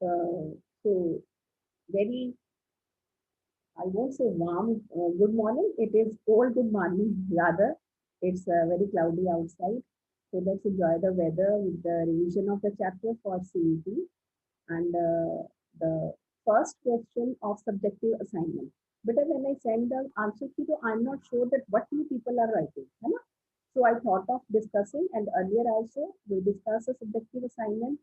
So very, I won't say warm good morning. It is cold good morning rather. It's very cloudy outside. So let's enjoy the weather with the revision of the chapter for CET. And the first question of subjective assignment. But when I send the answer to you, I'm not sure that what you people are writing. है ना? So I thought of discussing, and earlier also we discussed a subjective assignment.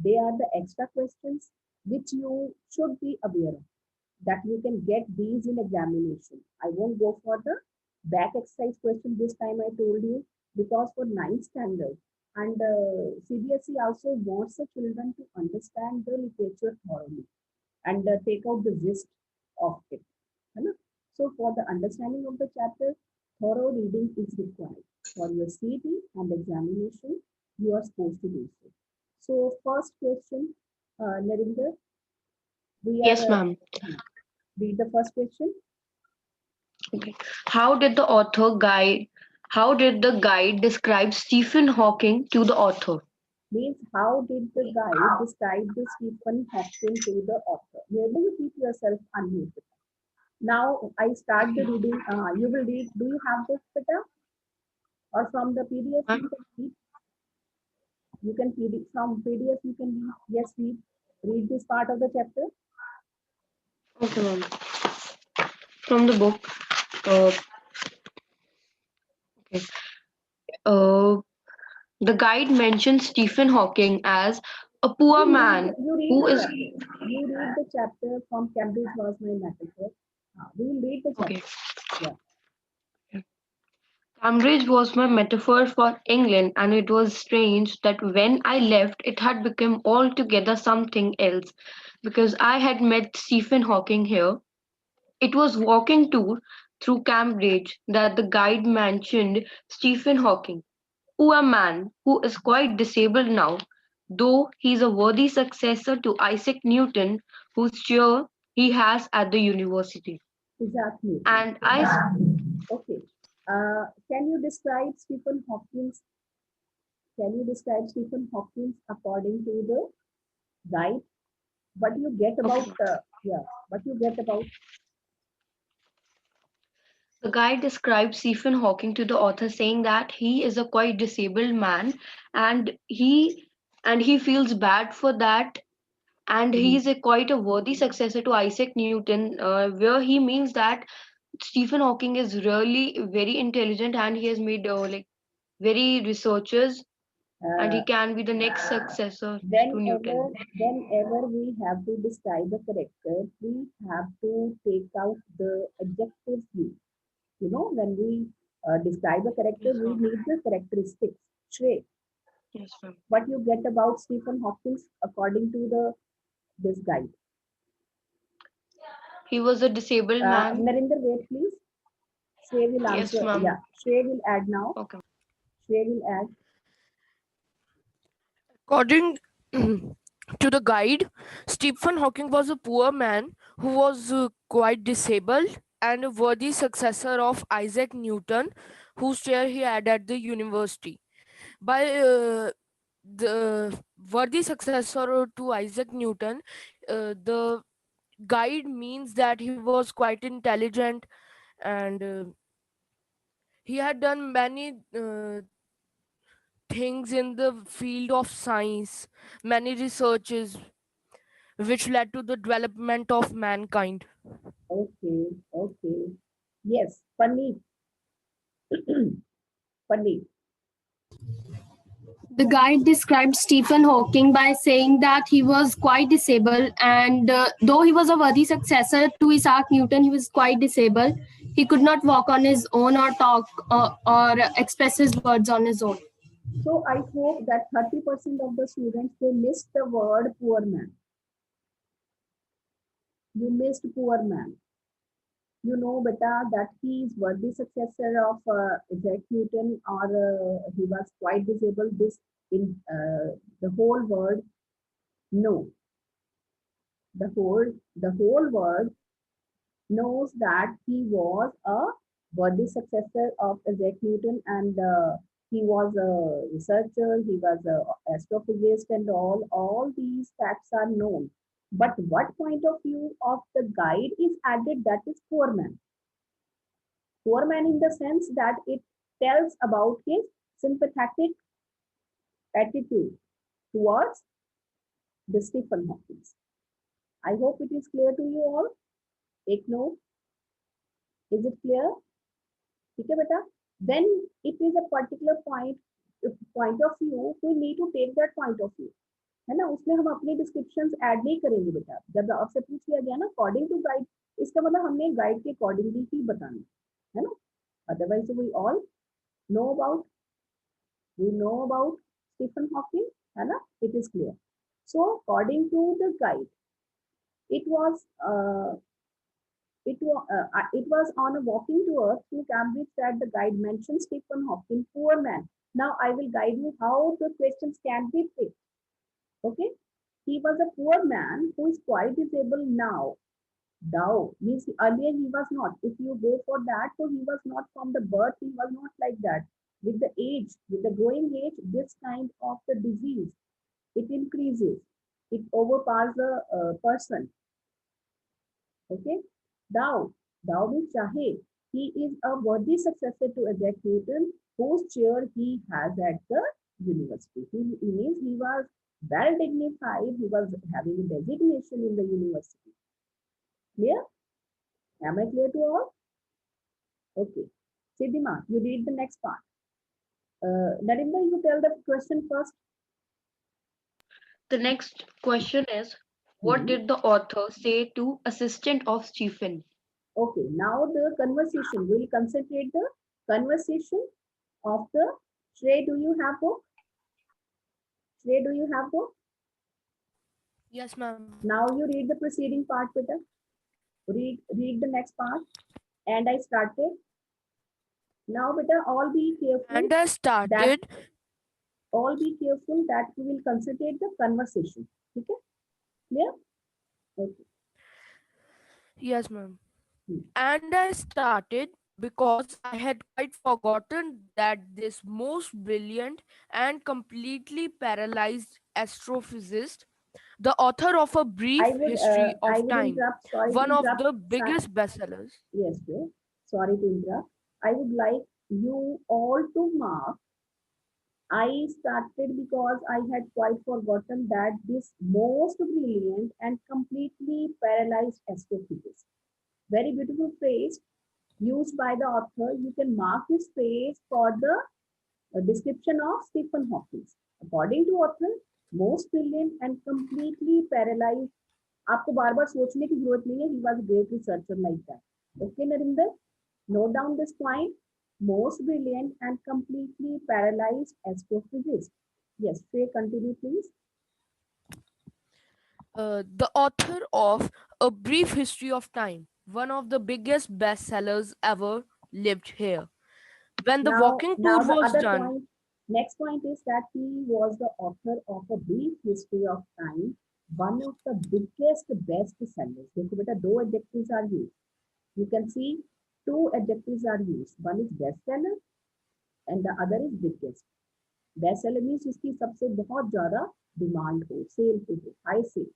They are the extra questions which you should be aware of, that you can get these in examination. I won't go for the back exercise question this time, I told you, because for ninth standard and CBSE also wants the children to understand the literature thoroughly and take out the gist of it. So for the understanding of the chapter, thorough reading is required. For your CET and examination, you are supposed to do so. So first question, Narinder, we Yes, are ma'am. read the first question. Okay. How did the guide describe Stephen Hawking to the author? Means how did the guide describe the Stephen Hawking to the author? Maybe you keep yourself unmuted. Now I start the reading. You will read. Do you have this better? Or from the PDF Ma'am? you can read? You can read from PDF. You can read. Yes, read. Read this part of the chapter. Okay, ma'am. From the book. Uh, okay. Uh, the guide mentions Stephen Hawking as a poor man You read who the is chapter. You read the chapter from Cambridge was my metaphor. We will read the chapter. okay. Yeah. Cambridge was my metaphor for England, and it was strange that when I left, it had become altogether something else, because I had met Stephen Hawking here. It was walking tour through Cambridge that the guide mentioned Stephen Hawking, who a man who is quite disabled now, though he is a worthy successor to Isaac Newton, whose chair he has at the university. Isaac Newton. And I Okay. Can you describe Stephen Hawking's? Can you describe Stephen Hawking's according to the guide? What you get okay. about? Yeah. What you get about? The guide describes Stephen Hawking to the author, saying that he is a quite disabled man, and he feels bad for that, and he Mhm. is a quite a worthy successor to Isaac Newton, where he means that Stephen Hawking is really very intelligent, and he has made like very researches, and he Uh, can be the next successor to whenever, Newton. whenever we have to describe a character, we have to take out the adjectives used. You know, when we describe a character, Yes, we ma'am. need the characteristics. Trait. Yes, ma'am. What you get about Stephen Hawking according to the this guide. He was a disabled man. Narinder, wait please. Shrey will Yes, answer. ma'am. Yeah, Shrey will add now. Okay. Shrey will add. According to the guide, Stephen Hawking was a poor man who was quite disabled and a worthy successor of Isaac Newton, whose chair he had at the university. By the worthy successor to Isaac Newton, the guide means that he was quite intelligent and he had done many things in the field of science, many researches which led to the development of mankind. Okay, okay. Yes, Paneet. Paneet. The guide described Stephen Hawking by saying that he was quite disabled, and though he was a worthy successor to Isaac Newton, he was quite disabled. He could not walk on his own or talk or express his words on his own. So I hope that 30% of the students they missed the word poor man. You missed poor man. You know, beta, that he is worthy successor of Isaac Newton, or he was quite disabled. This in the whole word. No, the whole world knows that he was a worthy successor of Isaac Newton, and he was a researcher, he was a astrophysicist, and all these facts are known. But what point of view of the guide is added, that is poor man. Poor man in the sense that it tells about his sympathetic attitude towards the Stephen Hawking. I hope it is clear to you all. Take note. Is it clear? ठीक है बेटा? Then it is a particular point of view. We need to take that point of view. है ना? उसमें हम अपनी descriptions add नहीं करेंगे बेटा. जब आपसे पूछ लिया गया ना अकॉर्डिंग टू गाइड, इसका मतलब हमने गाइड के अकॉर्डिंगली ही बताना है ना. Otherwise we all know about Stephen Hawking, है ना? It is clear. So according to the guide, it was on a walking tour through Cambridge that the guide mentioned Stephen Hawking, poor man. Now I will guide you how the questions can be picked. Okay, he was a poor man who is quite disabled now. Now means earlier he was not. If you go for that, so he was not from the birth. He was not like that. With the age, with the growing age, this kind of the disease, it increases. It overpowers the person. Okay. Thou means Chahe. He is a worthy successor to Isaac Newton, whose chair he has at the university. He means he was well dignified. He was having a designation in the university. Clear? Am I clear to all? Okay. Siddhima, you read the next part. Narinda, you tell the question first. The next question is, what did the author say to assistant of Stephen? Okay, now the conversation. We'll concentrate the conversation of the Shrey. Do you have book? Shrey, do you have book? Yes, ma'am. Now you read the preceding part, Peter. Read the next part. And I started. Now, Peter, all be careful. And I started. All be careful that we will concentrate the conversation. Okay? Clear? Okay. Yes, ma'am. And I started because I had quite forgotten that this most brilliant and completely paralyzed astrophysicist, the author of A Brief History I of would Time, interrupt. Sorry one to of interrupt. the biggest bestsellers. Yes, dear. Sorry to interrupt. I would like you all to mark. I started because I had quite forgotten that this most brilliant and completely paralyzed astrophysicist. Very beautiful phrase used by the author. You can mark this phrase for the description of Stephen Hawking. According to author, most brilliant and completely paralyzed. आपको बार बार सोचने की जरूरत नहीं है. He was a great researcher like that. Okay, Narinder, note down this point. Most brilliant and completely paralyzed astrophysicist. Yes, Shrey, continue, please. The author of A Brief History of Time, one of the biggest bestsellers ever, lived here. When the walking tour the was other done, point, next point is that he was the author of A Brief History of Time, one of the biggest best sellers. देखो बेटा, दो adjectives are used. You can see two adjectives are used. One is bestseller and the other is biggest. Bestseller means जिसकी सबसे बहुत ज़्यादा demand हो, sale हो, high sale,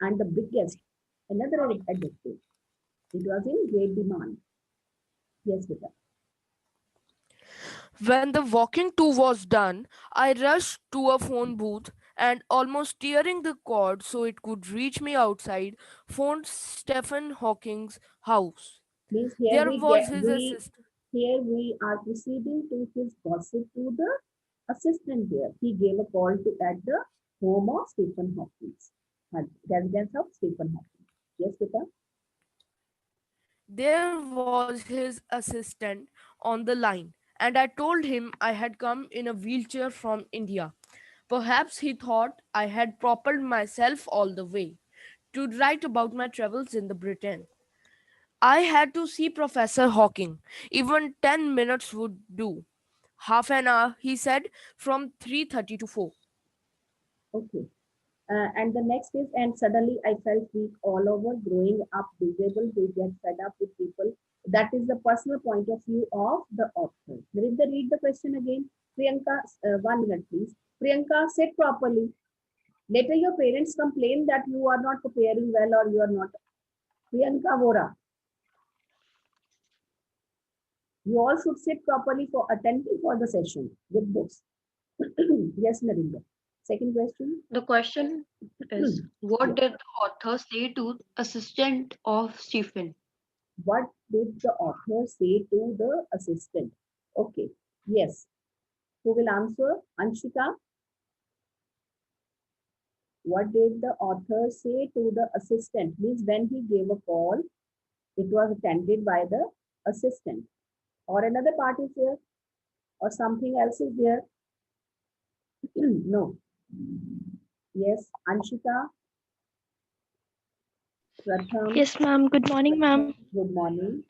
and the biggest, another adjective. It was in great demand. Yes, beta. when the walking tour was done, I rushed to a phone booth and, almost tearing the cord so it could reach me outside, phoned Stephen Hawking's house. Means here There was his assistant. here we are proceeding to his gossip to the assistant there. He gave a call to at the home of Stephen Hawking, residence of Stephen Hawking. Yes, beta. There was his assistant on the line, and I told him I had come in a wheelchair from India. Perhaps he thought I had propelled myself all the way to write about my travels in the Britain. I had to see Professor Hawking. Even 10 minutes would do. Half an hour, he said, from 3:30 to 4. Okay. And the next is, and suddenly I felt weak all over, growing up disabled, we get fed up with people. That is the personal point of view of the author. Read the question again. Priyanka, 1 minute please. Priyanka, sit properly. Later, your parents complain that you are not preparing well or you are not. Priyanka Vora. You all should sit properly for attending for the session with books. Yes, Narendra. Second question. The question is, what Yes. did the author say to assistant of Stephen? What did the author say to the assistant? Okay. Yes. Who will answer? Anshika. What did the author say to the assistant? Means when he gave a call, it was attended by the assistant. Or another part is there, or something else is there. No. Yes, Anshika, Pratham, Yes, ma'am. Good morning, ma'am. good morning.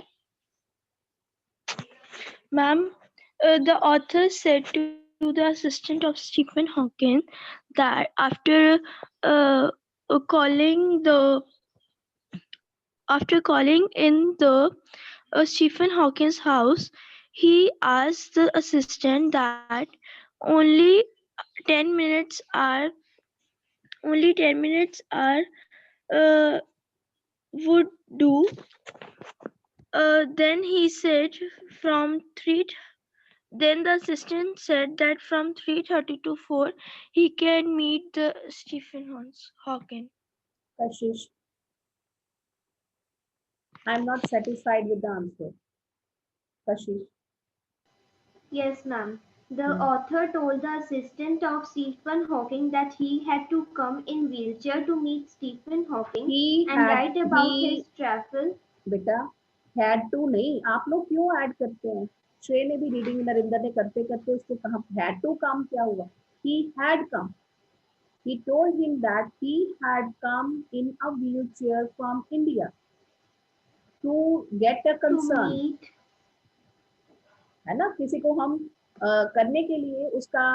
Ma'am, the author said to the assistant of Stephen Hawking that after uh, calling the after calling in the Stephen Hawking's house, he asked the assistant that only 10 minutes are uh, would do. Then he said from 3. Then the assistant said that from 3:30 to 4 he can meet the Stephen Hawking. Kashish, I'm not satisfied with the answer. Kashish. Yes, ma'am. The Hmm. author told the assistant of Stephen Hawking that he had to come in wheelchair to meet Stephen Hawking and write about his travel. बेटा had to नहीं आप लोग क्यों add करते हैं श्रेय ने भी रीडिंग नरिंदर ने करते करते उसको कहा had to come क्या हुआ he had come he told him that he had come in a wheelchair from India to get a To concern meet. है ना किसी को हम करने के लिए उसका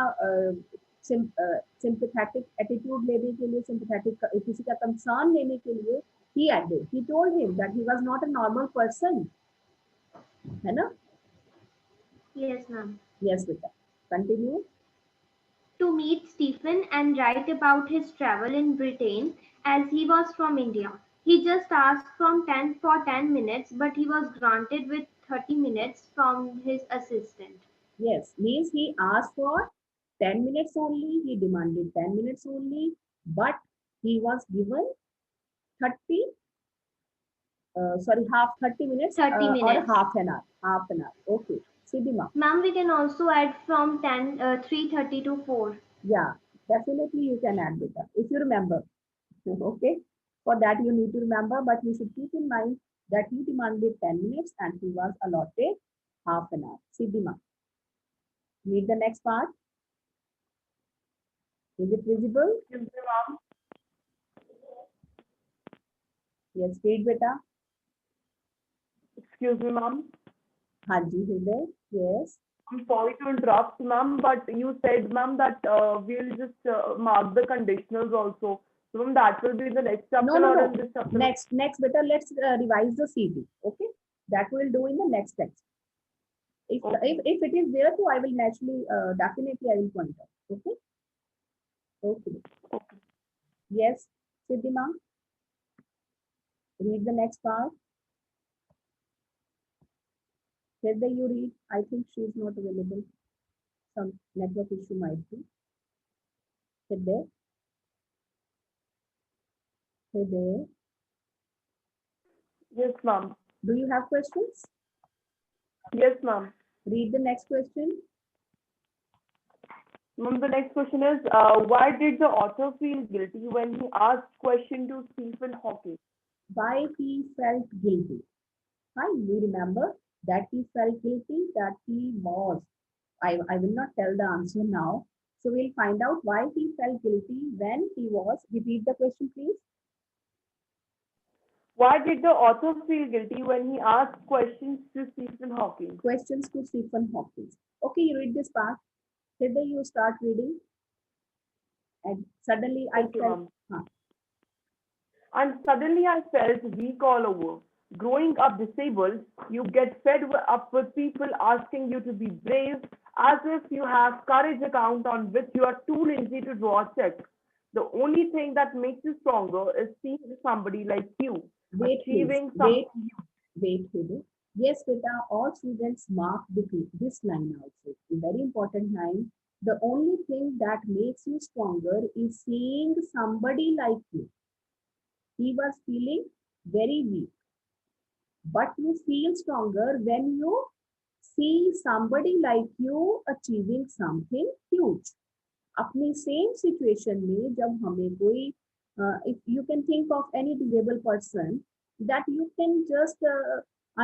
sympathetic attitude लेने के लिए sympathetic किसी का concern लेने के लिए he added he told him that he was not a normal person है ना Yes, ma'am. yes beta continue To meet Stephen and write about his travel in Britain as he was from India. He just asked for 10 minutes, but he was granted with 30 minutes from his assistant. yes means he asked for 10 minutes only he demanded 10 minutes only but he was given 30 sorry half 30 minutes 30 or minutes. half an hour okay Siddhima Ma'am, we can also add from 3:30 to 4. yeah definitely you can add beta if you remember okay for that you need to remember but you should keep in mind that he demanded 10 minutes and he was allotted half an hour Siddhima read the next part is it visible yes read beta Excuse me, ma'am. हाँ जी हृदय yes I'm sorry to interrupt, ma'am, but you said, ma'am, that we'll just mark the conditionals also. So, ma'am, that will be the next chapter no or in this chapter? next better let's revise the CD okay that we'll do in the next text Okay. if it is there so I will naturally definitely I will point out okay okay Okay. yes Siddhima read the next part Hriday you read I think she is not available some network issue might be Hriday Hriday Yes, ma'am. do you have questions Yes, ma'am. read the next question Ma'am, the next question is, why did the author feel guilty when he asked question to Stephen Hawking? why he felt guilty fine we remember that he felt guilty that he was I will not tell the answer now. So we'll find out why he felt guilty when he was. Repeat the question, please. Why did the author feel guilty when he asked questions to Stephen Hawking? Questions to Stephen Hawking. Okay, you read this part. Then you start reading, and suddenly I Okay, felt. ma'am. And suddenly I felt weak all over. Growing up disabled, you get fed up with people asking you to be brave as if you have courage account on which you are too lazy to draw a check. The only thing that makes you stronger is seeing somebody like you Wait, please. achieving something. Wait, Hebe. Yes, beta, all students mark this line also. A very important line. The only thing that makes you stronger is seeing somebody like you. He was feeling very weak, but you feel stronger when you see somebody like you achieving something huge. अपनी same situation में जब हमें कोई if you can think of any disable person that you can just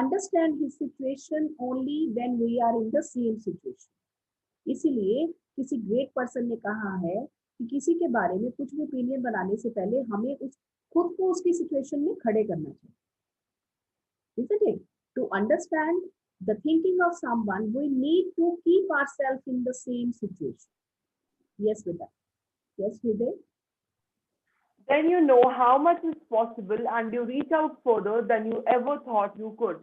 understand his situation only when we are in the same situation इसीलिए किसी great person ने कहा है कि किसी के बारे में कुछ भी ओपिनियन बनाने से पहले हमें उस खुद को उसकी सिचुएशन में खड़े करना चाहिए isn't it to understand the thinking of someone we need to keep ourselves in the same situation. Yes, Vita. Yes, Vivek. Then you know how much is possible and you reach out further than you ever thought you could.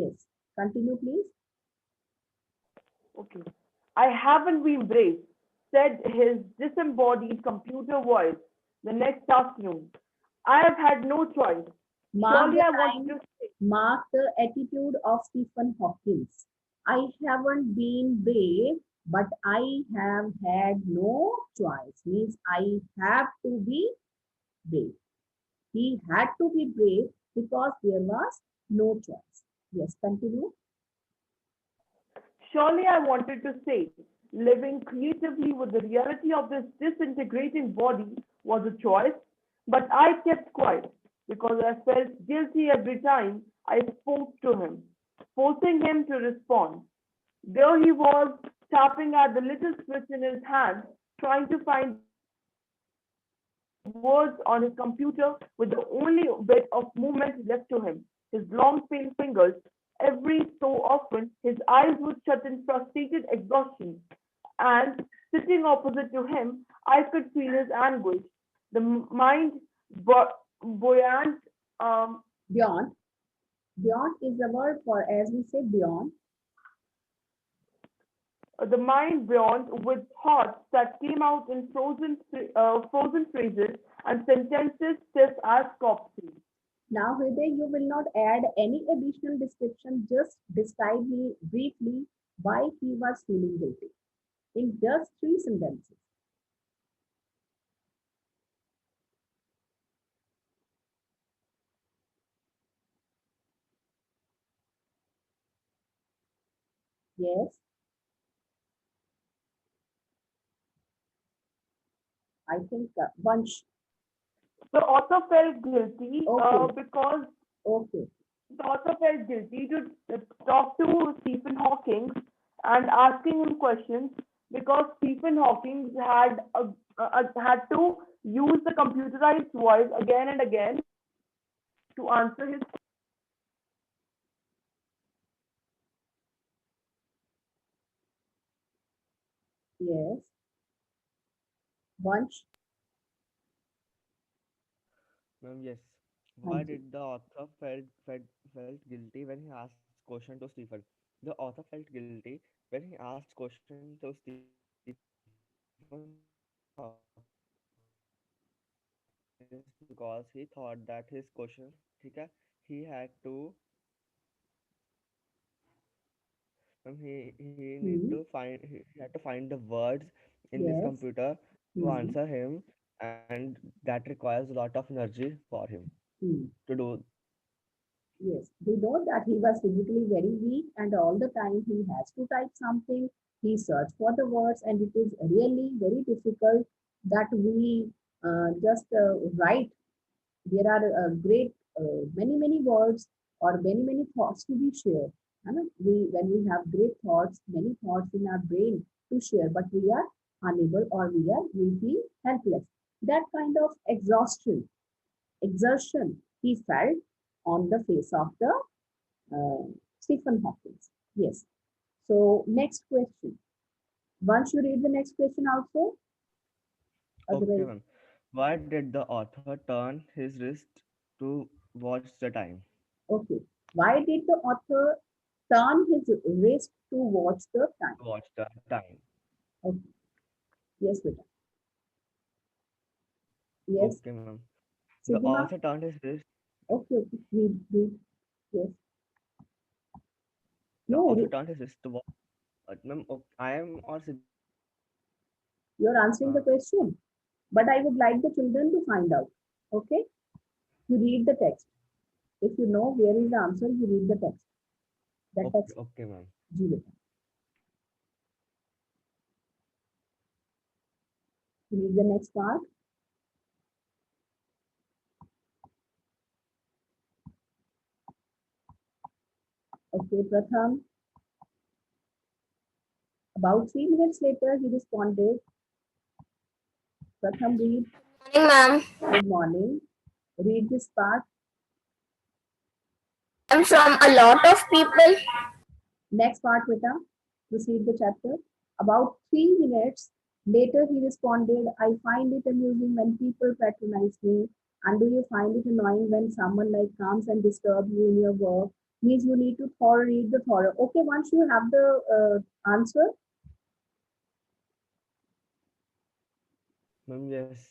Yes. Continue, please. Okay. I haven't been brave, said his disembodied computer voice the next afternoon. I have had no choice. Mark Surely the I want time, to say, mark the attitude of Stephen Hawking. I haven't been brave, but I have had no choice. Means I have to be brave. He had to be brave because there was no choice. Yes, continue. surely I wanted to say, living creatively with the reality of this disintegrating body was a choice, but I kept quiet because I felt guilty every time I spoke to him, forcing him to respond. There he was, tapping at the little switch in his hand, trying to find words on his computer with the only bit of movement left to him. His long, pale fingers. Every so often, his eyes would shut in frustrated exhaustion. And sitting opposite to him, I could feel his anguish. The mind buoyant, Beyond. Beyond is the word for, as we say, beyond. the mind beyond with thoughts that came out in frozen phrases and sentences stiff as corpses. Now, Hriday, you will not add any additional description, just describe me briefly why he was feeling guilty in just 3 sentences. Yes, I think bunch. The author felt guilty Okay, because okay. the author felt guilty to talk to Stephen Hawking and asking him questions because Stephen Hawking had to use the computerized voice again and again to answer his. Yes, bunch. Ma'am, yes. Why Thank you. did the author felt guilty when he asked question to Stephen? The author felt guilty when he asked question to Stephen Hawking is because he thought that his question, ठीक है, he had to Hmm. he had to find the words in his Yes. computer to Hmm. answer him, and that requires a lot of energy for him Hmm. to do. Yes, we know that he was physically very weak and all the time he has to type something. He searched for the words and it is really very difficult that we just write. There are great many words or many thoughts to be shared. And when we have great thoughts, many thoughts in our brain to share, but we are unable or we feel helpless. That kind of exertion he felt on the face of the Stephen Hawking. Yes. So next question. Once you read the next question also, Okay, otherwise, ma'am. Why did the author turn his wrist to watch the time? okay. Why did the author turn his wrist to watch the time? Watch the time. Okay. Yes, Vita. Yes, Okay, ma'am. The Siddhima. author turned his wrist. Okay, okay. Read. Yes. The No, author turned his wrist to watch. Ma'am, I am or Siddhima? you're answering the question. But I would like the children to find out. Okay? You read the text. If you know where is the answer, you read the text. That Okay, text. okay, ma'am. जी बेटा. Read the next part. Okay, Pratham. About 3 minutes later, he responded. Pratham, read. Morning, ma'am. Good morning. Read this part. I'm from a lot of people. Next part, beta. Proceed the chapter. About 3 minutes later, he responded, I find it amusing when people patronize me. And do you find it annoying when someone like comes and disturbs you in your work? Means you need to read the thorough. Okay, once you have the answer, Ma'am, yes.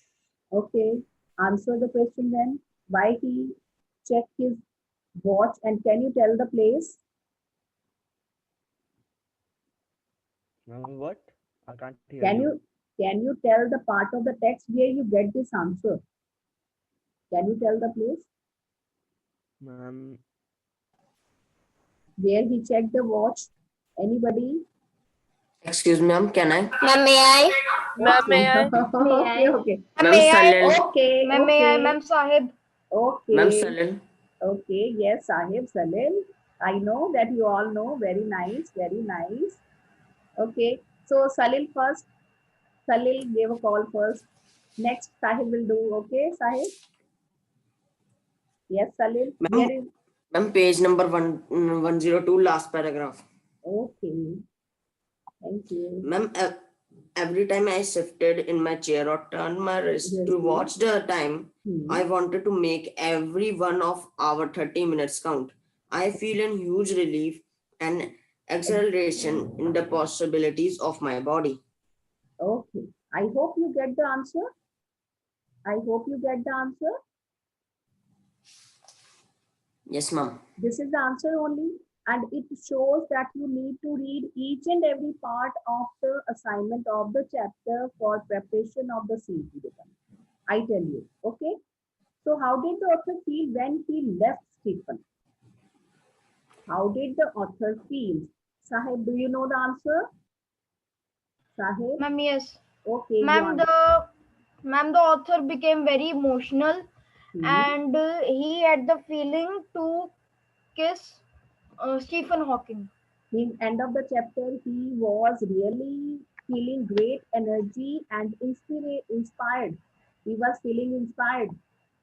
okay, answer the question then. Why he checked his watch and can you tell the place? Ma'am, what? I can't hear Can you. you tell the part of the text where you get this answer? Can you tell the place Ma'am, where he checked the watch? Anybody? Excuse me, ma'am, can I? Ma'am, may I? Ma'am, may I? Okay, okay. Ma'am May I? Salil. Okay, Ma'am, may I? okay, Ma'am Sahib. Ma'am okay, Salil. okay. Yes, Sahib, Salil. I know that you all know. Very nice, very nice. Okay, so Salil first. Salil gave a call first. Next, Sahib will do. Okay, Sahib. Yes, Salil. Where Ma'am, is? ma'am, page number 102, last paragraph. Okay, thank you. Ma'am, every time I shifted in my chair or turned my wrist to Resume. watch the time, I wanted to make every one of our 30 minutes count. I feel a huge relief and acceleration in the possibilities of my body. Okay. I hope you get the answer. I hope you get the answer. Yes, ma'am. This is the answer only. And it shows that you need to read each and every part of the assignment of the chapter for preparation of the CET. I tell you. Okay. So how did the author feel when he left Stephen? How did the author feel? Sahib, do you know the answer? Sahib? Ma'am, yes. Okay, you Ma'am, answer. the author became very emotional, Hmm. and he had the feeling to kiss Stephen Hawking. In end of the chapter, he was really feeling great energy and inspired. He was feeling inspired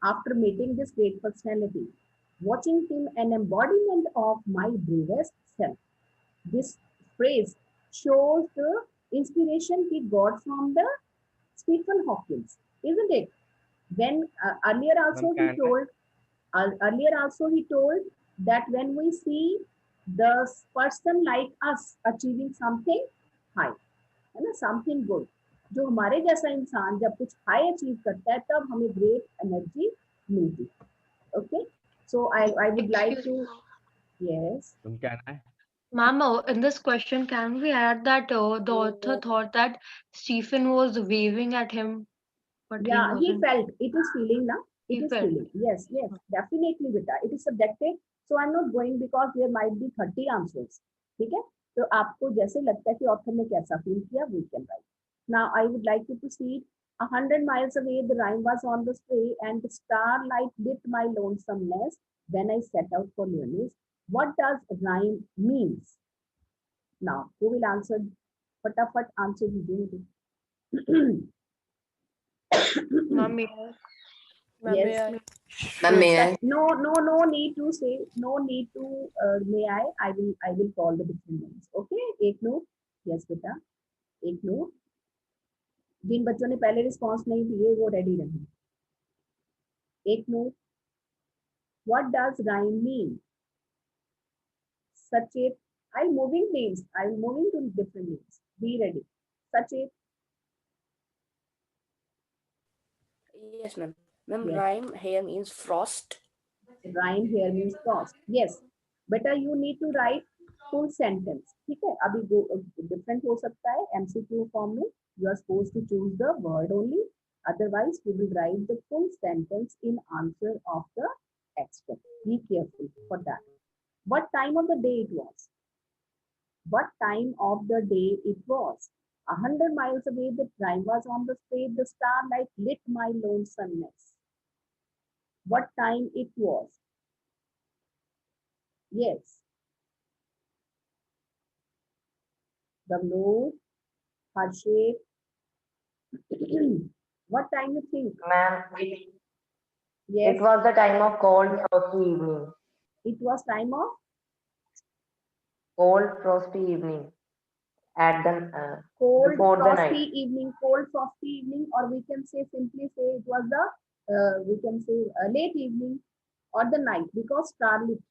after meeting this great personality. Watching him an embodiment of my bravest self. This phrase shows the inspiration he got from the Stephen Hawking, isn't it? When earlier ma'am, also he can I? told earlier also he told that when we see the person like us achieving something high, है ना, something good, जो हमारे जैसा इंसान जब कुछ high achieve करता है तब हमें ग्रेट एनर्जी मिलती है. Okay, so I would like Excuse to. me. Yes. Ma'am, can I? Ma'am, in this question, can we add that the author thought that Stephen was waving at him, but he Yeah, he wasn't? felt it is feeling now. It He is felt. feeling. Yes, yes, definitely, beta. It is subjective. So I'm not going because there might be 30 answers. ठीक है? तो आपको जैसे लगता है कि author ने कैसा फील किया, we can write. Now I would like to proceed. 100 miles away, the rhyme was on the spray, and the starlight lit my lonesomeness when I set out for learning. What does rhyme means? Now, who will answer? फटाफट answer दीजिए. Ma'am, yes. Ma'am, may Yes. I? Ma'am, may I? No need to say, no need to, may I will call the different names. Okay, एक note. Yes बेटा, एक note. जिन बच्चों ने पहले response नहीं दिए वो रेडी रहें. एक note. What does rhyme mean? Sachet. I'm moving names. I'm moving to different names. Be ready. Sachet. Yes, ma'am. Ma'am, Yes, rhyme here means frost. rhyme here means frost. Yes, बेटा you need to write full sentence. ठीक है, अभी different हो सकता है MCQ form में. You are supposed to choose the word only. Otherwise, you will write the full sentence in answer of the extract. Be careful for that. What time of the day it was? What time of the day it was? 100 miles away, the train was on the street. The starlight lit my lonesomeness. What time it was? Yes. The mood, her shape. What time you think? Ma'am, Yes. it was the time of cold frosty evening. It was time of Cold frosty evening at the cold before the frosty night. evening. Cold frosty evening, or we can say simply say it was the we can say late evening or the night because starlit.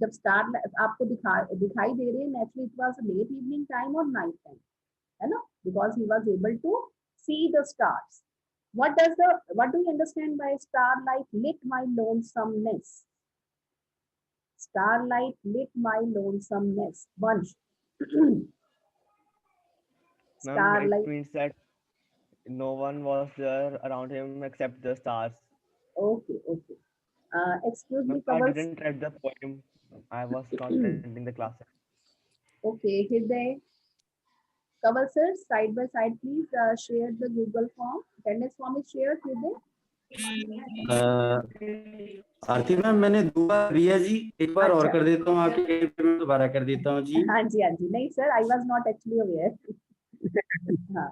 जब star आपको दिखाई दे रहे हैं naturally it was late evening time और night time है ना because he was able to see the stars what do you understand by starlight lit my lonesomeness? Starlight lit my lonesomeness. Bunch. Ma'am, it Starlight. means that no one was there around him except the stars. Okay, okay. Excuse Ma'am, me, I Kavals. didn't read the poem. I was not attending the classes. Okay, Hriday. Kavals sir, side by side, please share the Google form. Attendance form is shared, Hriday. Aarti ma'am मैंने 2 बार रिया जी एक बार और अच्छा. कर देता हूँ आपके कहने पे मैं दोबारा कर देता हूँ जी हाँ जी नहीं sir I was not actually aware हाँ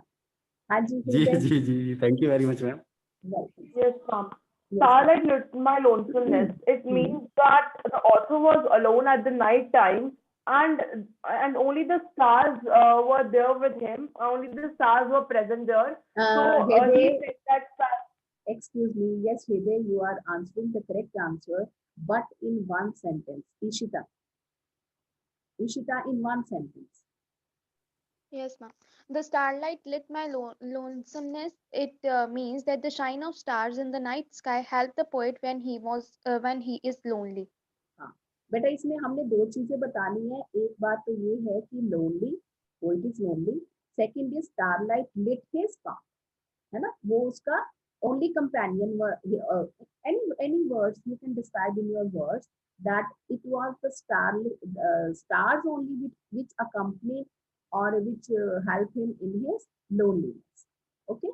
हाँ जी जी हृदय जी जी thank you very much ma'am Yes, ma'am. Starlight lit my lonesomeness. It means that the author was alone at the night time, and only the stars were there with him. Only the stars were present there. So he Hriday, said that. excuse me, yes Hriday, you are answering the correct answer, but in one sentence. Ishita in one sentence. Yes, ma'am. The starlight lit my lonesomeness. It means that the shine of stars in the night sky helped the poet when he is lonely. हाँ बेटा इसमें हमने 2 चीजें बतानी है. एक बात तो ये है कि lonely, poet is lonely. Second is starlit lit his path, है ना, वो उसका only companion were any words you can describe in your words that it was the stars only which accompany or which help him in his loneliness. Okay,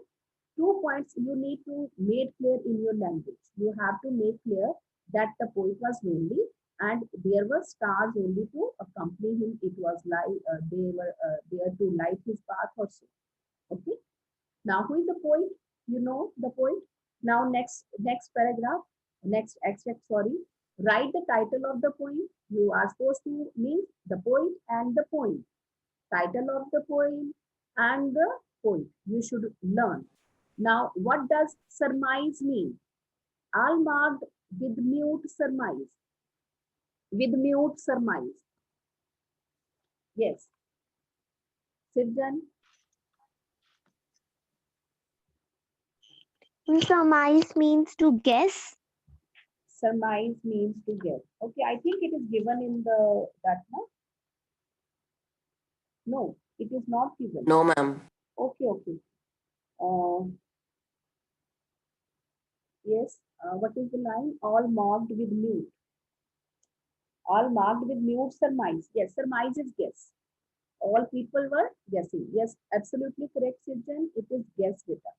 2 points you need to make clear in your language. You have to make clear that the poet was lonely and there were stars only to accompany him. It was like they were there to light his path or so. Okay, now who is the poet? You know the poet. Now next paragraph, next extract, sorry. Write the title of the poem. You are supposed to mean the poet and the poem. Title of the poem and the poet. You should learn. Now, what does surmise mean? All marked with mute surmise. With mute surmise. Yes. Sidjan. Surmise means to guess. Surmise means to guess. Okay, I think it is given in the that no. No, it is not given. No, ma'am. Okay, okay. Yes. What is the line? All marked with mute. All marked with mute surmise. Yes, surmise is guess. All people were guessing. Yes, absolutely correct, Sidjan. It is guess beta.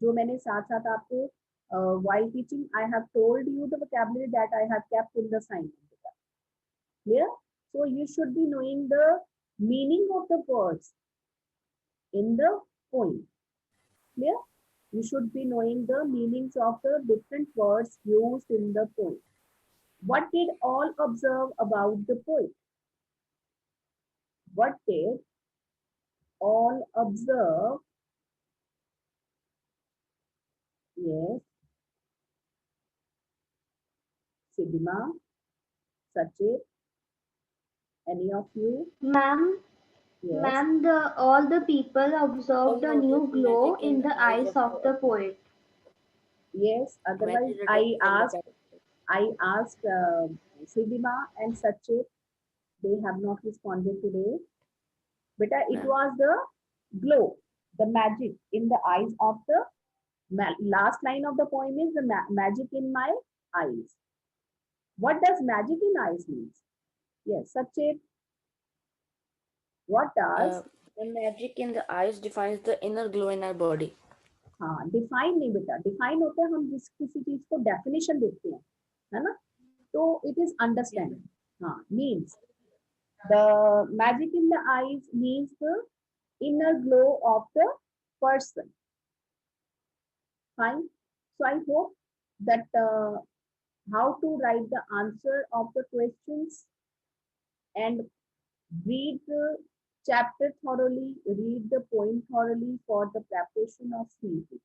जो मैंने साथ साथ आपको while teaching, I have told you the vocabulary that I have kept in the sign. Clear? So you should be knowing the meaning of the words in the poem. Clear? You should be knowing the meanings of the different words used in the poem. What did all observe about the poet? What did all observe? Yes. Sidima, Sachit, any of you? Ma'am, Yes. ma'am, all the people observed a new glow in the eyes of the poet. Yes, When otherwise did the doctor look at I asked Sidima and Sachit. They have not responded today. Beta, it ma'am? was the glow, the magic in the eyes of the last line of the poem is the magic in my eyes. What does magic in eyes means? Yes, Sachit, what does? The magic in the eyes defines the inner glow in our body. हाँ define नहीं बेटा define होता है हम जिस किसी चीज को डेफिनेशन देते हैं है ना तो इट इज अंडरस्टैंड हाँ means the magic in the eyes means the inner glow of the person. Fine. So I hope that how to write the answer of the questions and read the chapter thoroughly, read the poem thoroughly for the preparation of CET.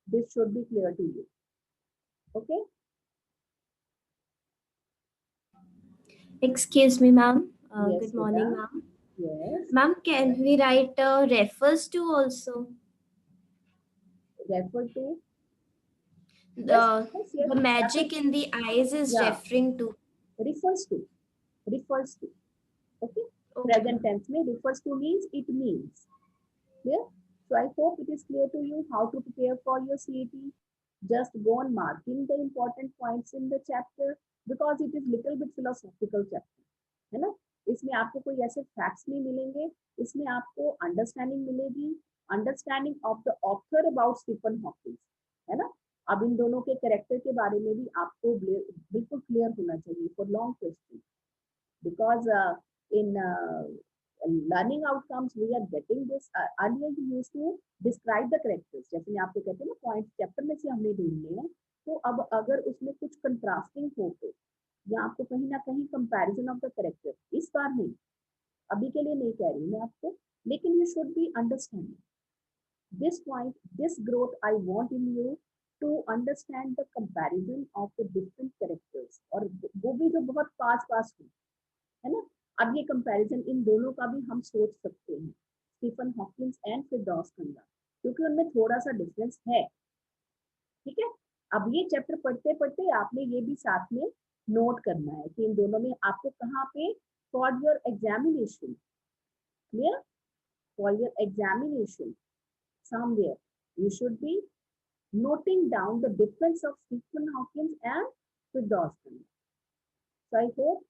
This should be clear to you. Okay. Excuse me, ma'am. Yes, Good morning, beta. ma'am. Yes. Ma'am, can we write refers to also? Refer to. Yes, The yes, yes. the magic in the eyes is Yeah. referring to. Refers to. Refers to. Okay. Okay, Present ma'am. tense में refers to means it means. Clear? So I hope it is clear to you how to prepare for your CET. Just go on marking the important points in the chapter because it is little bit philosophical chapter. है ना इसमें आपको कोई ऐसे facts नहीं मिलेंगे इसमें आपको अंडरस्टैंडिंग मिलेगी understanding of the author about Stephen Hawkins है ना अब इन दोनों के कैरेक्टर के बारे में भी आपको बिल्कुल क्लियर होना चाहिए for long question because in learning outcomes we are getting this earlier you used to describe the characters जैसे मैं आपको कहते हैं ना पॉइंट चैप्टर में से हमने ढूंढने हैं तो अब अगर उसमें कुछ कंट्रास्टिंग हो तो या आपको कहीं ना कहीं कंपैरिजन ऑफ द कैरेक्टर इस बार नहीं अभी के लिए नहीं कह रही मैं आपको लेकिन you should be understanding this point this growth I want in you to understand the comparison of the different characters और वो भी जो बहुत पास पास हो है ना अब ये कंपैरिजन इन दोनों का भी हम सोच सकते हैं स्टीफन हॉकिंस एंड फिरदौस खन्ना क्योंकि उनमें थोड़ा सा डिफरेंस है ठीक है अब ये चैप्टर पढ़ते पढ़ते आपने ये भी साथ में नोट करना है कि इन दोनों में आपको कहाँ पे for your examination clear for your examination somewhere you should be noting down the difference of Stephen Hawkins and Firdaus Khanna. So I hope